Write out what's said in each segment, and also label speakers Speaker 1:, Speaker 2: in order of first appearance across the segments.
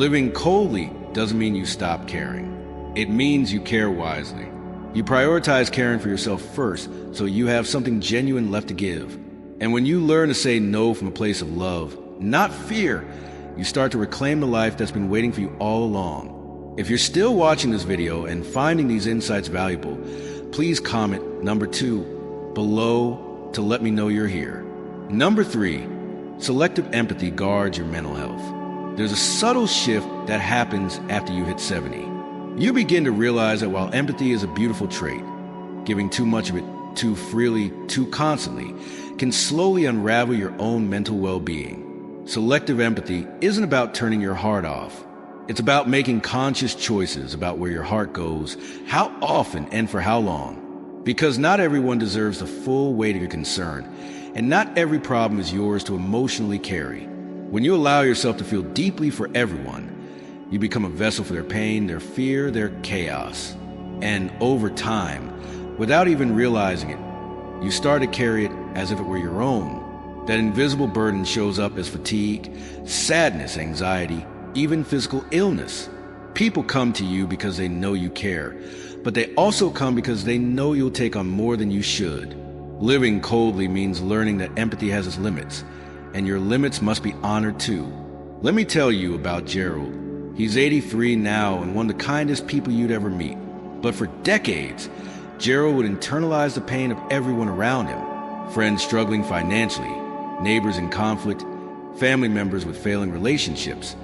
Speaker 1: Living coldly doesn't mean you stop caring. It means you care wisely. You prioritize caring for yourself first so you have something genuine left to give. And when you learn to say no from a place of love, not fear, you start to reclaim the life that's been waiting for you all along. If you're still watching this video and finding these insights valuable, please comment number 2 below to let me know you're here. Number 3, selective empathy guards your mental health. There's a subtle shift that happens after you hit 70. You begin to realize that while empathy is a beautiful trait, giving too much of it too freely, too constantly, can slowly unravel your own mental well-being. Selective empathy isn't about turning your heart off. It's about making conscious choices about where your heart goes, how often, and for how long. Because not everyone deserves the full weight of your concern, and not every problem is yours to emotionally carry. When you allow yourself to feel deeply for everyone, you become a vessel for their pain, their fear, their chaos. And over time, without even realizing it, you start to carry it as if it were your own. That invisible burden shows up as fatigue, sadness, anxiety, even physical illness. People come to you because they know you care, but they also come because they know you'll take on more than you should. Living coldly means learning that empathy has its limits, and your limits must be honored too. Let me tell you about Gerald. He's 83 now and one of the kindest people you'd ever meet. But for decades, Gerald would internalize the pain of everyone around him. Friends struggling financially, neighbors in conflict, family members with failing relationships.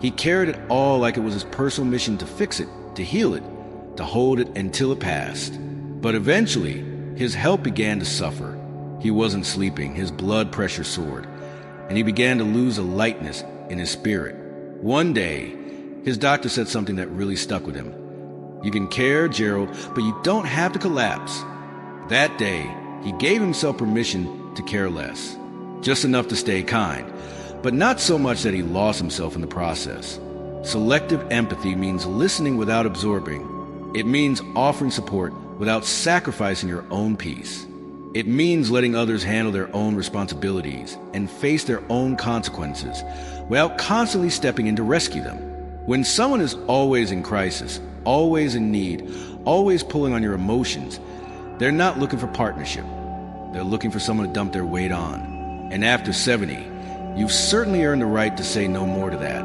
Speaker 1: He carried it all like it was his personal mission to fix it, to heal it, to hold it until it passed. But eventually, his health began to suffer. He wasn't sleeping, his blood pressure soared, and he began to lose a lightness in his spirit. One day, his doctor said something that really stuck with him. You can care, Gerald, but you don't have to collapse. That day, he gave himself permission to care less. Just enough to stay kind, but not so much that he lost himself in the process. Selective empathy means listening without absorbing. It means offering support without sacrificing your own peace. It means letting others handle their own responsibilities and face their own consequences without constantly stepping in to rescue them. When someone is always in crisis, always in need, always pulling on your emotions, they're not looking for partnership. They're looking for someone to dump their weight on. And after 70, you've certainly earned the right to say no more to that.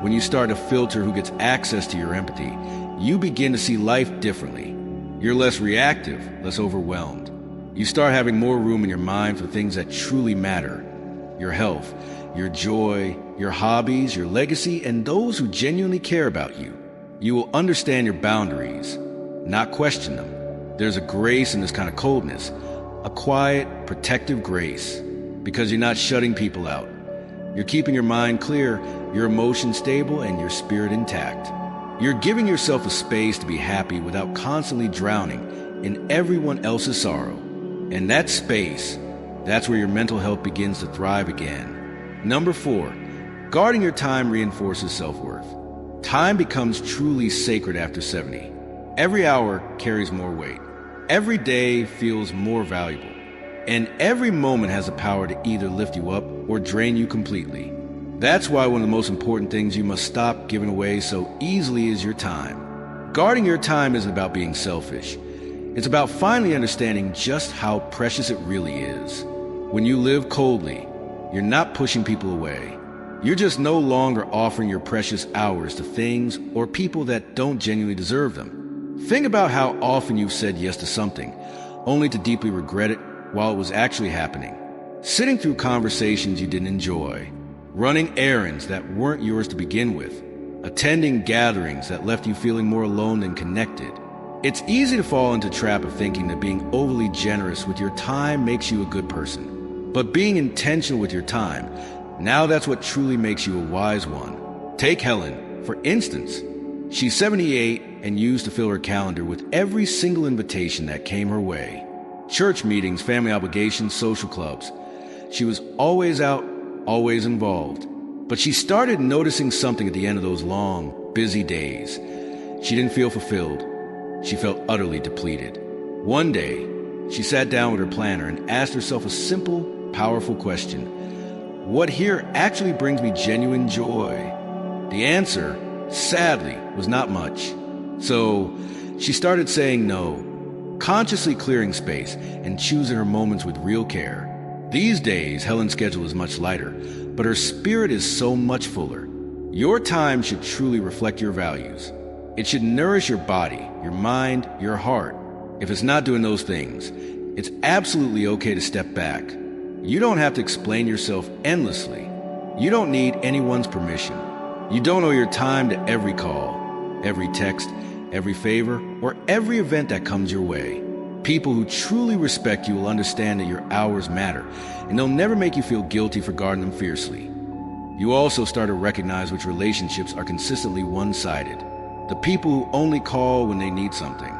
Speaker 1: When you start to filter who gets access to your empathy, you begin to see life differently. You're less reactive, less overwhelmed. You start having more room in your mind for things that truly matter. Your health, your joy, your hobbies, your legacy, and those who genuinely care about you. You will understand your boundaries, not question them. There's a grace in this kind of coldness, a quiet, protective grace, because you're not shutting people out. You're keeping your mind clear, your emotions stable, and your spirit intact. You're giving yourself a space to be happy without constantly drowning in everyone else's sorrow. And that space, that's where your mental health begins to thrive again. Number 4, guarding your time reinforces self-worth. Time becomes truly sacred after 70. Every hour carries more weight. Every day feels more valuable. And every moment has the power to either lift you up or drain you completely. That's why one of the most important things you must stop giving away so easily is your time. Guarding your time isn't about being selfish. It's about finally understanding just how precious it really is. When you live coldly, you're not pushing people away. You're just no longer offering your precious hours to things or people that don't genuinely deserve them. Think about how often you've said yes to something, only to deeply regret it while it was actually happening. Sitting through conversations you didn't enjoy, running errands that weren't yours to begin with, attending gatherings that left you feeling more alone than connected. It's easy to fall into the trap of thinking that being overly generous with your time makes you a good person. But being intentional with your time, now that's what truly makes you a wise one. Take Helen, for instance. She's 78 and used to fill her calendar with every single invitation that came her way. Church meetings, family obligations, social clubs. She was always out, always involved. But she started noticing something at the end of those long, busy days. She didn't feel fulfilled. She felt utterly depleted. One day, she sat down with her planner and asked herself a simple, powerful question. What here actually brings me genuine joy? The answer, sadly, was not much. So she started saying no, consciously clearing space and choosing her moments with real care. These days, Helen's schedule is much lighter, but her spirit is so much fuller. Your time should truly reflect your values. It should nourish your body, your mind, your heart. If it's not doing those things, it's absolutely okay to step back. You don't have to explain yourself endlessly. You don't need anyone's permission. You don't owe your time to every call, every text, every favor, or every event that comes your way. People who truly respect you will understand that your hours matter, and they'll never make you feel guilty for guarding them fiercely. You also start to recognize which relationships are consistently one-sided. The people who only call when they need something.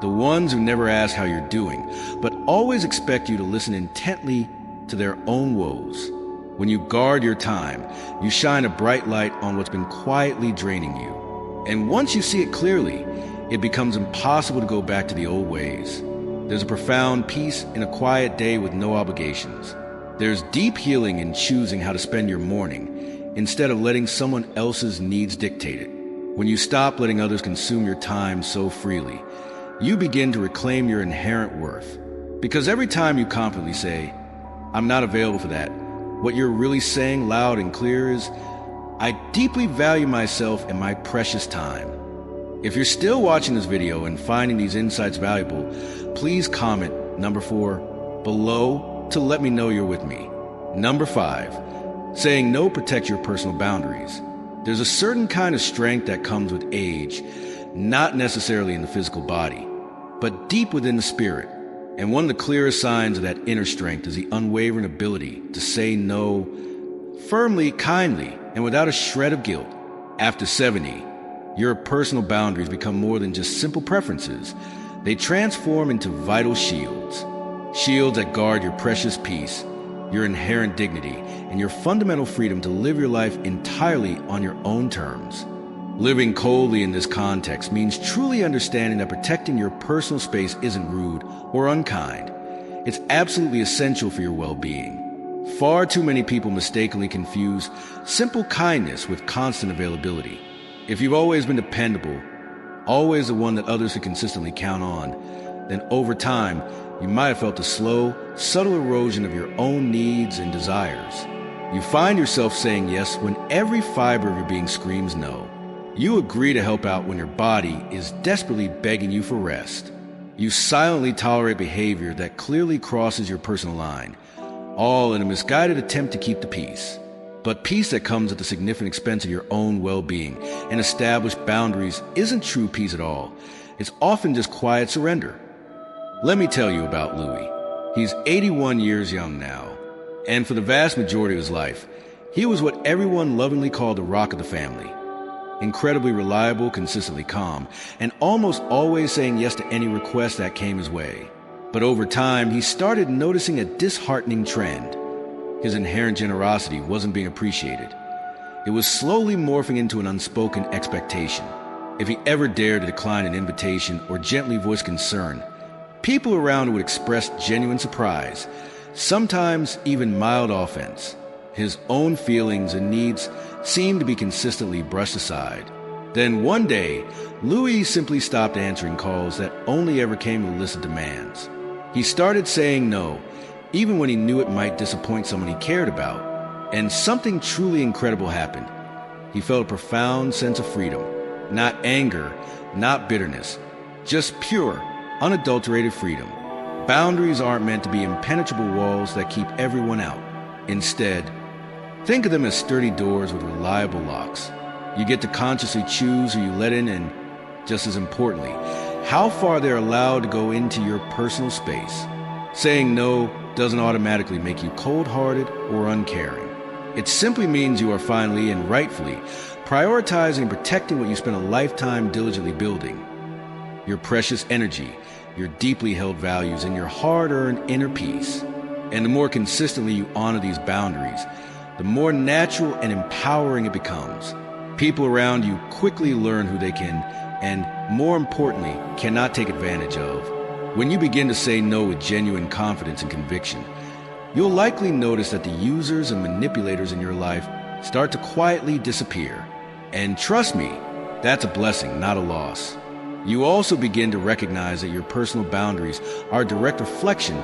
Speaker 1: The ones who never ask how you're doing, but always expect you to listen intently to their own woes. When you guard your time, you shine a bright light on what's been quietly draining you. And once you see it clearly, it becomes impossible to go back to the old ways. There's a profound peace in a quiet day with no obligations. There's deep healing in choosing how to spend your morning instead of letting someone else's needs dictate it. When you stop letting others consume your time so freely, you begin to reclaim your inherent worth. Because every time you confidently say, "I'm not available for that," what you're really saying loud and clear is, "I deeply value myself and my precious time." If you're still watching this video and finding these insights valuable, please comment number 4 below to let me know you're with me. Number 5, saying no protects your personal boundaries. There's a certain kind of strength that comes with age, not necessarily in the physical body, but deep within the spirit. And one of the clearest signs of that inner strength is the unwavering ability to say no firmly, kindly, and without a shred of guilt. After 70, your personal boundaries become more than just simple preferences. They transform into vital shields. Shields that guard your precious peace, your inherent dignity, and your fundamental freedom to live your life entirely on your own terms. Living coldly in this context means truly understanding that protecting your personal space isn't rude or unkind. It's absolutely essential for your well-being. Far too many people mistakenly confuse simple kindness with constant availability. If you've always been dependable, always the one that others can consistently count on, then over time, you might have felt a slow, subtle erosion of your own needs and desires. You find yourself saying yes when every fiber of your being screams no. You agree to help out when your body is desperately begging you for rest. You silently tolerate behavior that clearly crosses your personal line, all in a misguided attempt to keep the peace. But peace that comes at the significant expense of your own well-being and established boundaries isn't true peace at all. It's often just quiet surrender. Let me tell you about Louis. He's 81 years young now, and for the vast majority of his life, he was what everyone lovingly called the rock of the family. Incredibly reliable, consistently calm, and almost always saying yes to any request that came his way. But over time, he started noticing a disheartening trend. His inherent generosity wasn't being appreciated. It was slowly morphing into an unspoken expectation. If he ever dared to decline an invitation or gently voice concern, people around would express genuine surprise, sometimes even mild offense. His own feelings and needs seemed to be consistently brushed aside. Then one day, Louis simply stopped answering calls that only ever came with a list of demands. He started saying no, even when he knew it might disappoint someone he cared about. And something truly incredible happened. He felt a profound sense of freedom. Not anger, not bitterness, just pure, unadulterated freedom. Boundaries aren't meant to be impenetrable walls that keep everyone out. Instead, think of them as sturdy doors with reliable locks. You get to consciously choose who you let in and, just as importantly, how far they're allowed to go into your personal space. Saying no doesn't automatically make you cold-hearted or uncaring. It simply means you are finally and rightfully prioritizing and protecting what you spent a lifetime diligently building. Your precious energy, your deeply held values, and your hard-earned inner peace. And the more consistently you honor these boundaries, the more natural and empowering it becomes. People around you quickly learn who they can and, more importantly, cannot take advantage of. When you begin to say no with genuine confidence and conviction, you'll likely notice that the users and manipulators in your life start to quietly disappear. And trust me, that's a blessing, not a loss. You also begin to recognize that your personal boundaries are a direct reflection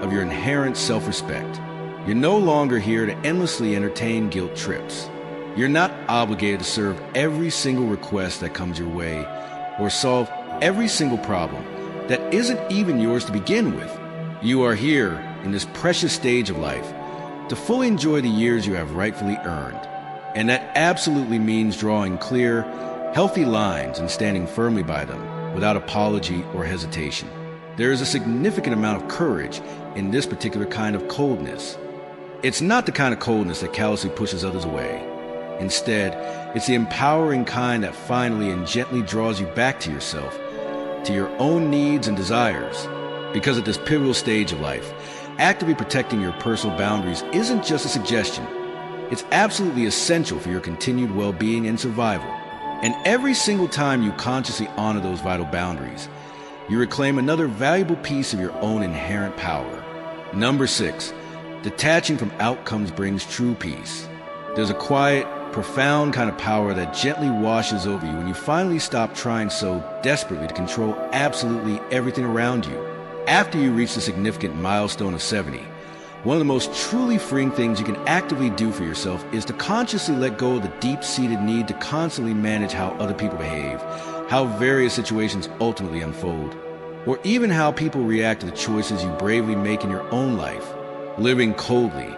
Speaker 1: of your inherent self-respect. You're no longer here to endlessly entertain guilt trips. You're not obligated to serve every single request that comes your way or solve every single problem that isn't even yours to begin with. You are here in this precious stage of life to fully enjoy the years you have rightfully earned. And that absolutely means drawing clear, healthy lines and standing firmly by them without apology or hesitation. There is a significant amount of courage in this particular kind of coldness. It's not the kind of coldness that callously pushes others away. Instead, it's the empowering kind that finally and gently draws you back to yourself, to your own needs and desires. Because at this pivotal stage of life, actively protecting your personal boundaries isn't just a suggestion. It's absolutely essential for your continued well-being and survival. And every single time you consciously honor those vital boundaries, you reclaim another valuable piece of your own inherent power. Number 6, detaching from outcomes brings true peace. There's a quiet, profound kind of power that gently washes over you when you finally stop trying so desperately to control absolutely everything around you. After you reach the significant milestone of 70, one of the most truly freeing things you can actively do for yourself is to consciously let go of the deep-seated need to constantly manage how other people behave, how various situations ultimately unfold, or even how people react to the choices you bravely make in your own life. Living coldly,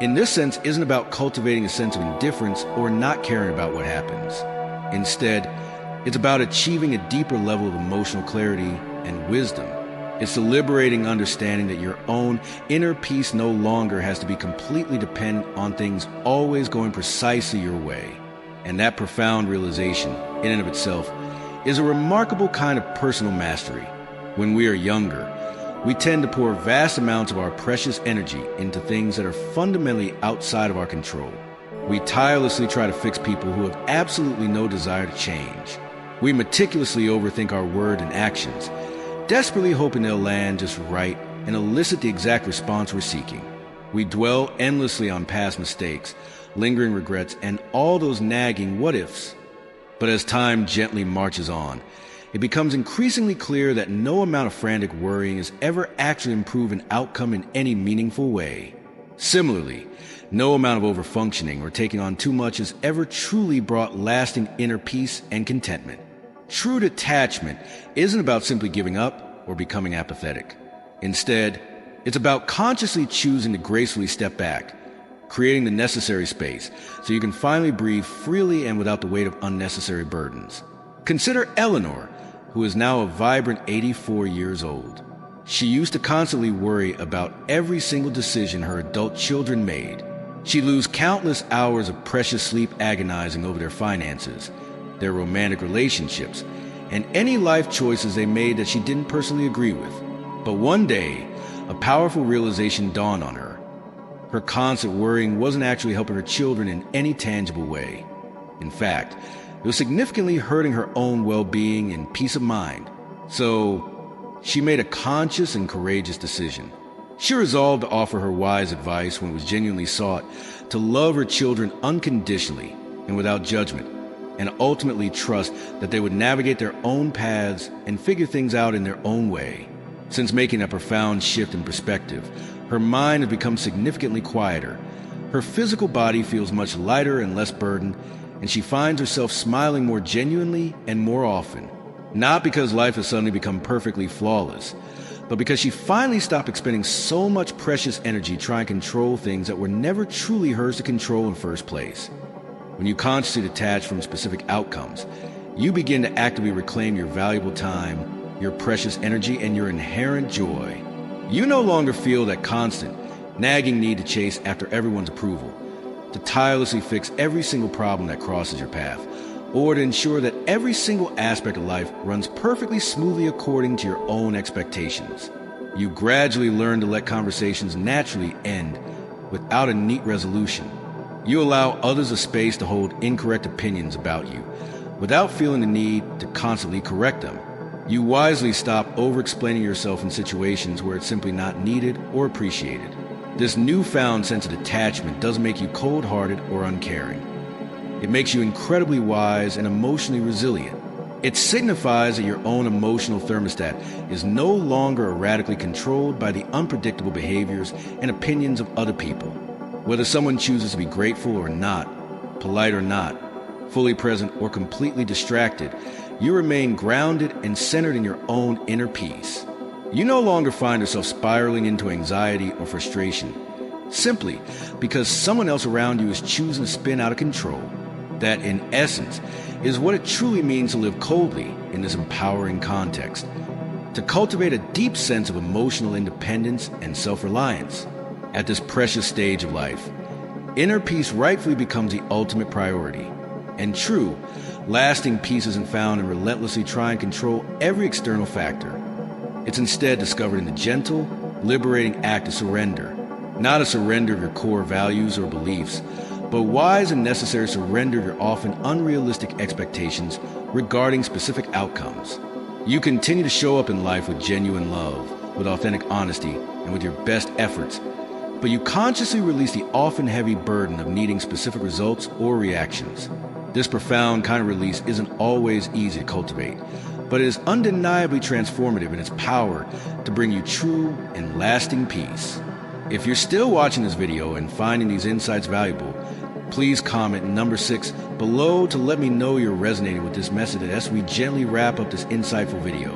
Speaker 1: in this sense, isn't about cultivating a sense of indifference or not caring about what happens. Instead, it's about achieving a deeper level of emotional clarity and wisdom. It's the liberating understanding that your own inner peace no longer has to be completely dependent on things always going precisely your way. And that profound realization, in and of itself, is a remarkable kind of personal mastery. When we are younger, we tend to pour vast amounts of our precious energy into things that are fundamentally outside of our control. We tirelessly try to fix people who have absolutely no desire to change. We meticulously overthink our words and actions, desperately hoping they'll land just right and elicit the exact response we're seeking. We dwell endlessly on past mistakes, lingering regrets, and all those nagging what-ifs. But as time gently marches on, it becomes increasingly clear that no amount of frantic worrying has ever actually improved an outcome in any meaningful way. Similarly, no amount of overfunctioning or taking on too much has ever truly brought lasting inner peace and contentment. True detachment isn't about simply giving up or becoming apathetic. Instead, it's about consciously choosing to gracefully step back, creating the necessary space so you can finally breathe freely and without the weight of unnecessary burdens. Consider Eleanor, who is now a vibrant 84 years old. She used to constantly worry about every single decision her adult children made. She'd lose countless hours of precious sleep agonizing over their finances, their romantic relationships, and any life choices they made that she didn't personally agree with. But one day, a powerful realization dawned on her. Her constant worrying wasn't actually helping her children in any tangible way. In fact, it was significantly hurting her own well-being and peace of mind. So, she made a conscious and courageous decision. She resolved to offer her wise advice when it was genuinely sought, to love her children unconditionally and without judgment, and ultimately trust that they would navigate their own paths and figure things out in their own way. Since making a profound shift in perspective, her mind has become significantly quieter. Her physical body feels much lighter and less burdened, and she finds herself smiling more genuinely and more often. Not because life has suddenly become perfectly flawless, but because she finally stopped expending so much precious energy trying to control things that were never truly hers to control in the first place. When you consciously detach from specific outcomes, you begin to actively reclaim your valuable time, your precious energy, and your inherent joy. You no longer feel that constant, nagging need to chase after everyone's approval, to tirelessly fix every single problem that crosses your path, or to ensure that every single aspect of life runs perfectly smoothly according to your own expectations. You gradually learn to let conversations naturally end without a neat resolution. You allow others a space to hold incorrect opinions about you without feeling the need to constantly correct them. You wisely stop over-explaining yourself in situations where it's simply not needed or appreciated. This newfound sense of detachment doesn't make you cold-hearted or uncaring. It makes you incredibly wise and emotionally resilient. It signifies that your own emotional thermostat is no longer erratically controlled by the unpredictable behaviors and opinions of other people. Whether someone chooses to be grateful or not, polite or not, fully present or completely distracted, you remain grounded and centered in your own inner peace. You no longer find yourself spiraling into anxiety or frustration, simply because someone else around you is choosing to spin out of control. That, in essence, is what it truly means to live coldly in this empowering context. To cultivate a deep sense of emotional independence and self-reliance. At this precious stage of life, inner peace rightfully becomes the ultimate priority. And true, lasting peace isn't found in relentlessly trying to control every external factor. It's instead discovered in the gentle, liberating act of surrender. Not a surrender of your core values or beliefs, but wise and necessary surrender of your often unrealistic expectations regarding specific outcomes. You continue to show up in life with genuine love, with authentic honesty, and with your best efforts, but you consciously release the often heavy burden of needing specific results or reactions. This profound kind of release isn't always easy to cultivate, but it is undeniably transformative in its power to bring you true and lasting peace. If you're still watching this video and finding these insights valuable, please comment number 6 below to let me know you're resonating with this message as we gently wrap up this insightful video.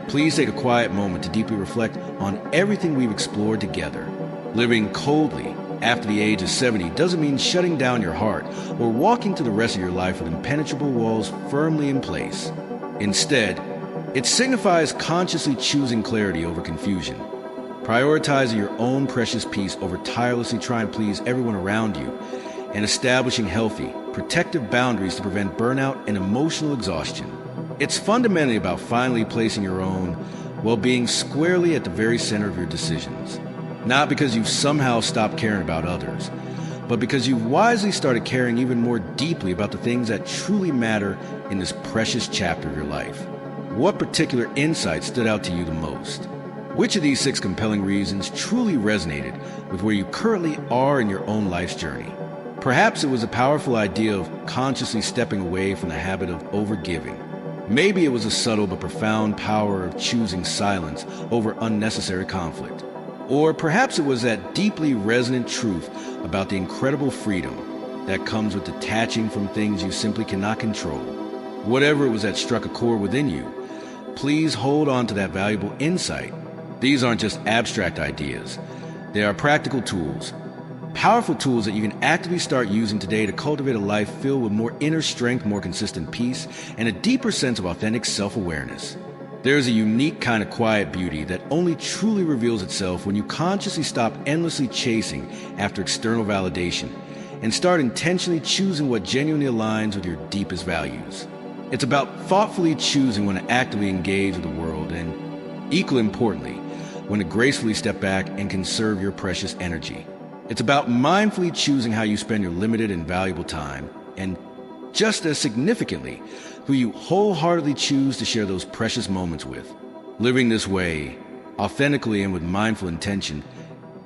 Speaker 1: Please take a quiet moment to deeply reflect on everything we've explored together. Living coldly after the age of 70 doesn't mean shutting down your heart or walking through the rest of your life with impenetrable walls firmly in place. Instead, it signifies consciously choosing clarity over confusion, prioritizing your own precious peace over tirelessly trying to please everyone around you, and establishing healthy, protective boundaries to prevent burnout and emotional exhaustion. It's fundamentally about finally placing your own well-being squarely at the very center of your decisions. Not because you've somehow stopped caring about others, but because you've wisely started caring even more deeply about the things that truly matter in this precious chapter of your life. What particular insight stood out to you the most? Which of these 6 compelling reasons truly resonated with where you currently are in your own life's journey? Perhaps it was a powerful idea of consciously stepping away from the habit of overgiving. Maybe it was a subtle but profound power of choosing silence over unnecessary conflict. Or perhaps it was that deeply resonant truth about the incredible freedom that comes with detaching from things you simply cannot control. Whatever it was that struck a chord within you, please hold on to that valuable insight. These aren't just abstract ideas. They are practical tools. Powerful tools that you can actively start using today to cultivate a life filled with more inner strength, more consistent peace, and a deeper sense of authentic self-awareness. There is a unique kind of quiet beauty that only truly reveals itself when you consciously stop endlessly chasing after external validation and start intentionally choosing what genuinely aligns with your deepest values. It's about thoughtfully choosing when to actively engage with the world and, equally importantly, when to gracefully step back and conserve your precious energy. It's about mindfully choosing how you spend your limited and valuable time, and just as significantly, who you wholeheartedly choose to share those precious moments with. Living this way, authentically and with mindful intention,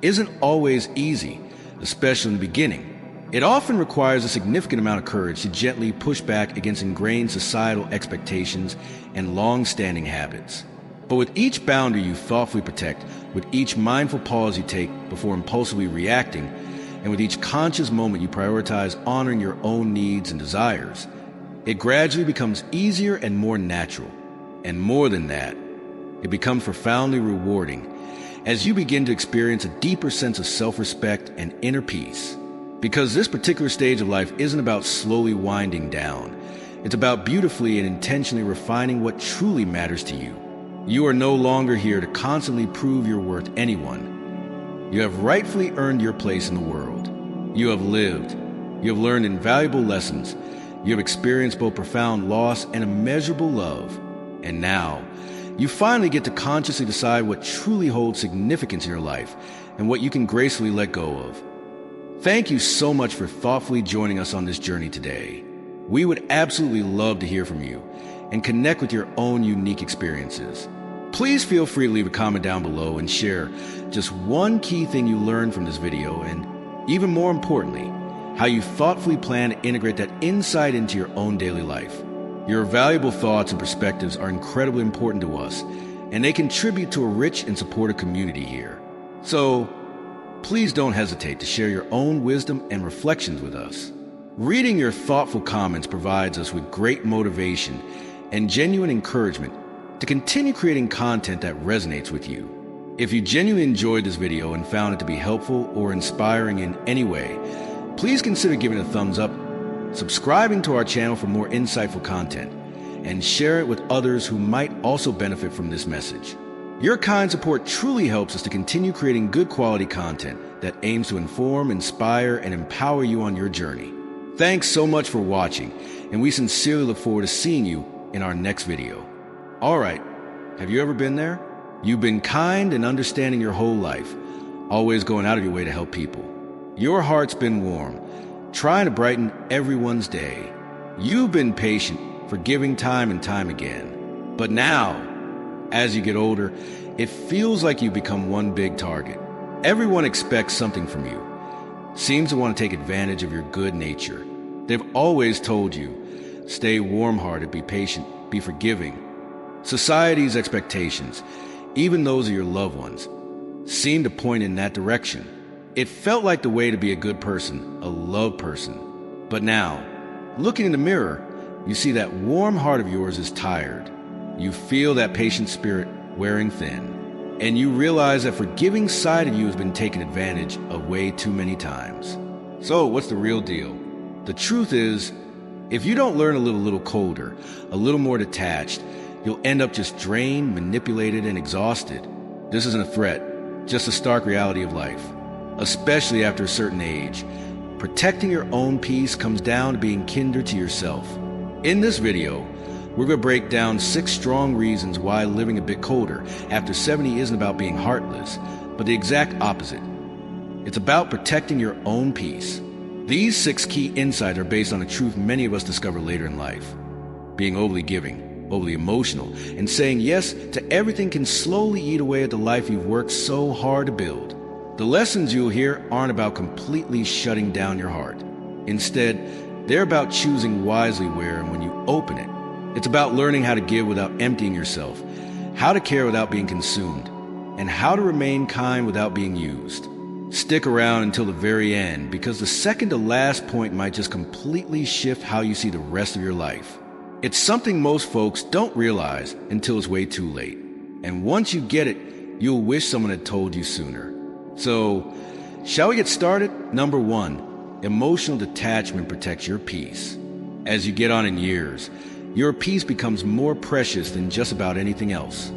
Speaker 1: isn't always easy, especially in the beginning. It often requires a significant amount of courage to gently push back against ingrained societal expectations and long-standing habits. But with each boundary you thoughtfully protect, with each mindful pause you take before impulsively reacting, and with each conscious moment you prioritize honoring your own needs and desires, it gradually becomes easier and more natural. And more than that, it becomes profoundly rewarding as you begin to experience a deeper sense of self-respect and inner peace. Because this particular stage of life isn't about slowly winding down. It's about beautifully and intentionally refining what truly matters to you. You are no longer here to constantly prove your worth to anyone. You have rightfully earned your place in the world. You have lived. You have learned invaluable lessons. You have experienced both profound loss and immeasurable love. And now, you finally get to consciously decide what truly holds significance in your life and what you can gracefully let go of. Thank you so much for thoughtfully joining us on this journey today. We would absolutely love to hear from you and connect with your own unique experiences. Please feel free to leave a comment down below and share just one key thing you learned from this video, and even more importantly, how you thoughtfully plan to integrate that insight into your own daily life. Your valuable thoughts and perspectives are incredibly important to us, and they contribute to a rich and supportive community here. So, please don't hesitate to share your own wisdom and reflections with us. Reading your thoughtful comments provides us with great motivation and genuine encouragement to continue creating content that resonates with you. If you genuinely enjoyed this video and found it to be helpful or inspiring in any way, please consider giving it a thumbs up, subscribing to our channel for more insightful content, and share it with others who might also benefit from this message. Your kind support truly helps us to continue creating good quality content that aims to inform, inspire, and empower you on your journey. Thanks so much for watching, and we sincerely look forward to seeing you in our next video. All right, have you ever been there? You've been kind and understanding your whole life, always going out of your way to help people. Your heart's been warm, trying to brighten everyone's day. You've been patient, forgiving time and time again. But now, as you get older, it feels like you become one big target. Everyone expects something from you, seems to want to take advantage of your good nature. They've always told you, stay warm-hearted, be patient, be forgiving. Society's expectations, even those of your loved ones, seem to point in that direction. It felt like the way to be a good person, a loved person. But now, looking in the mirror, you see that warm heart of yours is tired. You feel that patient spirit wearing thin. And you realize that forgiving side of you has been taken advantage of way too many times. So what's the real deal? The truth is, if you don't learn a little colder, a little more detached, you'll end up just drained, manipulated, and exhausted. This isn't a threat, just a stark reality of life. Especially after a certain age, protecting your own peace comes down to being kinder to yourself. In this video, we're going to break down 6 strong reasons why living a bit colder after 70 isn't about being heartless, but the exact opposite. It's about protecting your own peace. These 6 key insights are based on a truth many of us discover later in life. Being overly giving, overly emotional, and saying yes to everything can slowly eat away at the life you've worked so hard to build. The lessons you'll hear aren't about completely shutting down your heart. Instead, they're about choosing wisely where and when you open it. It's about learning how to give without emptying yourself, how to care without being consumed, and how to remain kind without being used. Stick around until the very end, because the second to last point might just completely shift how you see the rest of your life. It's something most folks don't realize until it's way too late. And once you get it, you'll wish someone had told you sooner. So, shall we get started? Number 1, emotional detachment protects your peace. As you get on in years, your peace becomes more precious than just about anything else.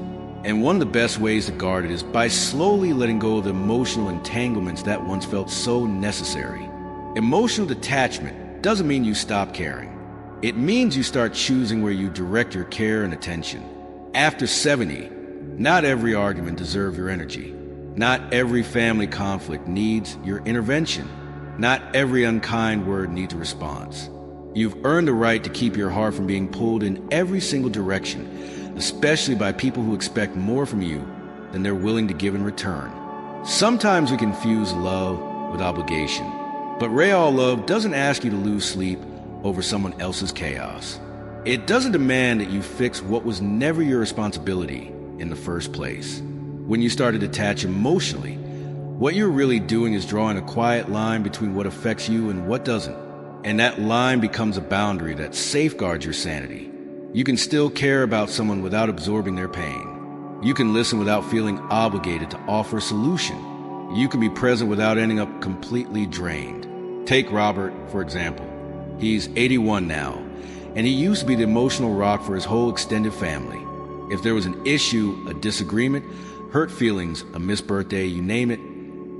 Speaker 1: And one of the best ways to guard it is by slowly letting go of the emotional entanglements that once felt so necessary. Emotional detachment doesn't mean you stop caring. It means you start choosing where you direct your care and attention. After 70, not every argument deserves your energy. Not every family conflict needs your intervention. Not every unkind word needs a response. You've earned the right to keep your heart from being pulled in every single direction, especially by people who expect more from you than they're willing to give in return. Sometimes we confuse love with obligation, but real love doesn't ask you to lose sleep over someone else's chaos. It doesn't demand that you fix what was never your responsibility in the first place. When you start to detach emotionally, what you're really doing is drawing a quiet line between what affects you and what doesn't. And that line becomes a boundary that safeguards your sanity. You can still care about someone without absorbing their pain. You can listen without feeling obligated to offer a solution. You can be present without ending up completely drained. Take Robert, for example. He's 81 now, and he used to be the emotional rock for his whole extended family. If there was an issue, a disagreement, hurt feelings, a missed birthday, you name it,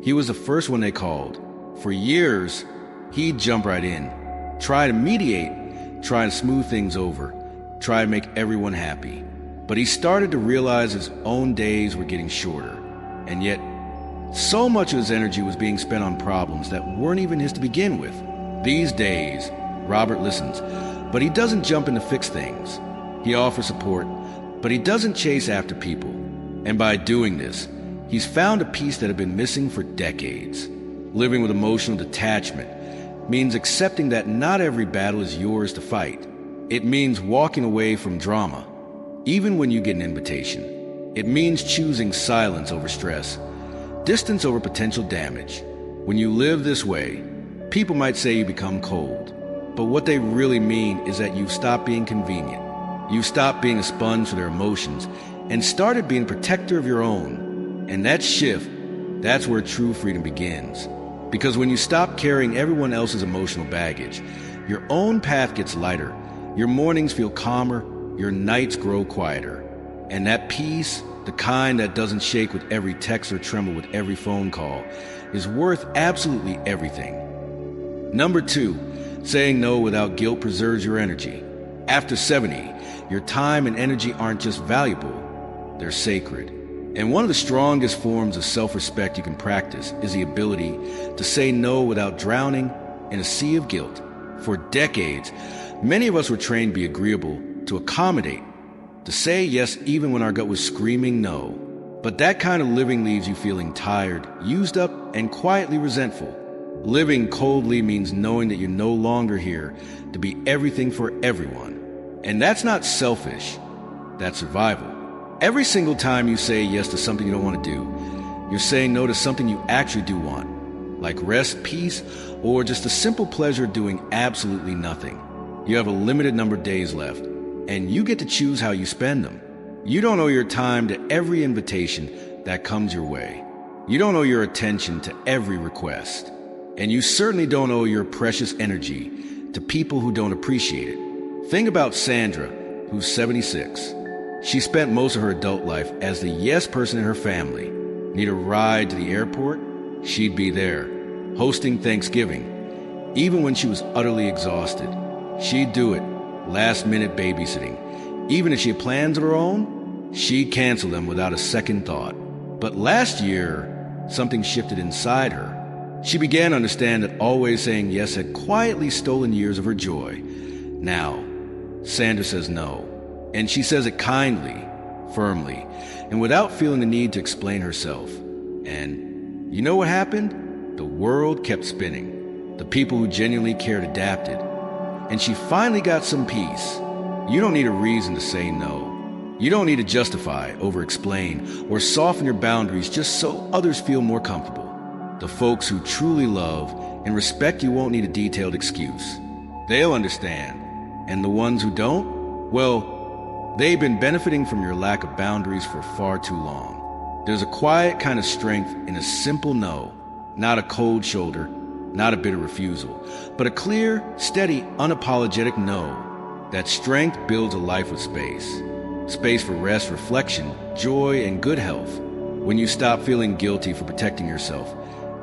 Speaker 1: he was the first one they called. For years, he'd jump right in, try to mediate, try to smooth things over, try to make everyone happy. But he started to realize his own days were getting shorter, and yet so much of his energy was being spent on problems that weren't even his to begin with. These days, Robert listens, but he doesn't jump in to fix things. He offers support, but he doesn't chase after people. And by doing this, he's found a peace that had been missing for decades. Living with emotional detachment means accepting that not every battle is yours to fight. It means walking away from drama, even when you get an invitation. It means choosing silence over stress, distance over potential damage. When you live this way, people might say you become cold, but what they really mean is that you've stopped being convenient. You've stopped being a sponge for their emotions and started being a protector of your own. And that shift, that's where true freedom begins. Because when you stop carrying everyone else's emotional baggage, your own path gets lighter, your mornings feel calmer, your nights grow quieter. And that peace, the kind that doesn't shake with every text or tremble with every phone call, is worth absolutely everything. Number 2, saying no without guilt preserves your energy. After 70, your time and energy aren't just valuable, they're sacred. And one of the strongest forms of self-respect you can practice is the ability to say no without drowning in a sea of guilt. For decades, many of us were trained to be agreeable, to accommodate, to say yes even when our gut was screaming no. But that kind of living leaves you feeling tired, used up, and quietly resentful. Living coldly means knowing that you're no longer here to be everything for everyone. And that's not selfish, that's survival. Every single time you say yes to something you don't want to do, you're saying no to something you actually do want, like rest, peace, or just the simple pleasure of doing absolutely nothing. You have a limited number of days left, and you get to choose how you spend them. You don't owe your time to every invitation that comes your way. You don't owe your attention to every request. And you certainly don't owe your precious energy to people who don't appreciate it. Think about Sandra, who's 76. She spent most of her adult life as the yes person in her family. Need a ride to the airport? She'd be there. Hosting Thanksgiving. Even when she was utterly exhausted, she'd do it. Last-minute babysitting. Even if she had plans of her own, she'd cancel them without a second thought. But last year, something shifted inside her. She began to understand that always saying yes had quietly stolen years of her joy. Now, Sandra says no. And she says it kindly, firmly, and without feeling the need to explain herself. And you know what happened? The world kept spinning. The people who genuinely cared adapted. And she finally got some peace. You don't need a reason to say no. You don't need to justify, over-explain, or soften your boundaries just so others feel more comfortable. The folks who truly love and respect you won't need a detailed excuse. They'll understand. And the ones who don't, well, they've been benefiting from your lack of boundaries for far too long. There's a quiet kind of strength in a simple no, not a cold shoulder, not a bitter refusal, but a clear, steady, unapologetic no. That strength builds a life with space. Space for rest, reflection, joy, and good health. When you stop feeling guilty for protecting yourself,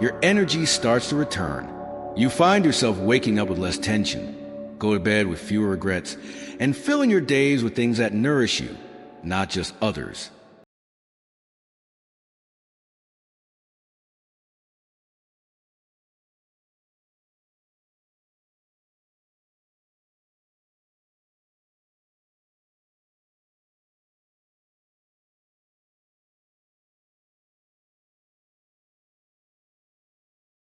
Speaker 1: your energy starts to return. You find yourself waking up with less tension, go to bed with fewer regrets, and filling your days with things that nourish you, not just others.